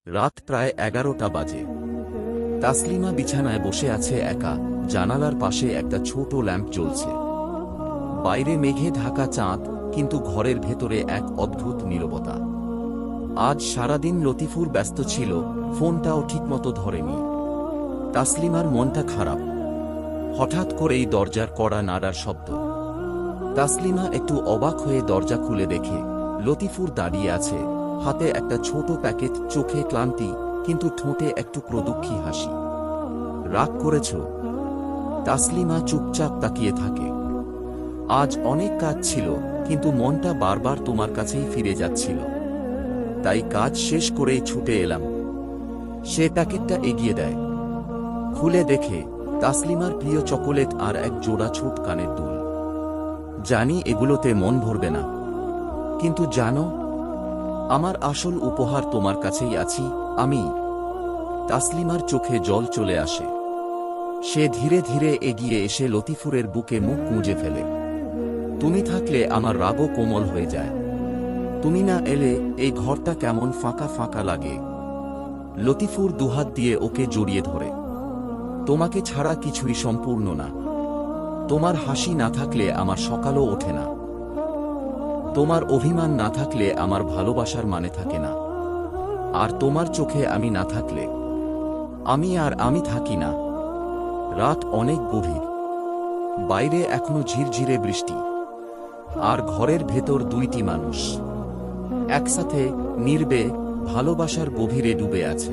রাত প্রায় 11টা বাজে। তাসলিমা বিছানায় বসে আছে একা, জানালার পাশে একটা ছোট ল্যাম্প জ্বলছে। বাইরে মেঘে ঢাকা চাঁদ, কিন্তু ঘরের ভেতরে এক অদ্ভুত নীরবতা। আজ সারাদিন লতিফুর ব্যস্ত ছিল, ফোনটাও ঠিকমতো ধরেনি। তাসলিমার মনটা খারাপ। হঠাৎ করেই দরজার কড়া নাড়ার শব্দ। তাসলিমা একটু অবাক হয়ে দরজা খুলে দেখে লতিফুর দাঁড়িয়ে আছে, হাতে একটা ছোট প্যাকেট, চোখে ক্লান্তি, কিন্তু ঠোঁটে একটু প্রদুঃখী হাসি। রাগ করেছ? তাসলিমা চুপচাপ তাকিয়ে থাকে। আজ অনেক কাজ ছিল, কিন্তু মনটা বারবার তোমার কাছেই ফিরে যাচ্ছিল। তাই কাজ শেষ করেই ছুটে এলাম। সে প্যাকেটটা এগিয়ে দেয়। খুলে দেখে তাসলিমার প্রিয় চকোলেট আর এক জোড়া ছোট কানের দুল। জানি এগুলোতে মন ভরবে না, কিন্তু জানো, আমার আসল উপহার তোমার কাছেই আছি আমি। তাসলিমার চোখে জল চলে আসে। সে ধীরে ধীরে এগিয়ে এসে লতিফুরের বুকে মুখ গুঁজে ফেলে। তুমি থাকলে আমার রাগও কোমল হয়ে যায়। তুমি না এলে এই ঘরটা কেমন ফাঁকা ফাঁকা লাগে। লতিফুর দুহাত দিয়ে ওকে জড়িয়ে ধরে। তোমাকে ছাড়া কিছুই সম্পূর্ণ না। তোমার হাসি না থাকলে আমার সকালও ওঠে না। তোমার অভিমান না থাকলে আমার ভালোবাসার মানে থাকে না। আর তোমার চোখে আমি না থাকলে আমি থাকি না। রাত অনেক গভীর। বাইরে এখনো ঝিরঝিরে বৃষ্টি। আর ঘরের ভেতর দুইটি মানুষ একসাথে, নির্বে, ভালোবাসার গভীরে ডুবে আছে।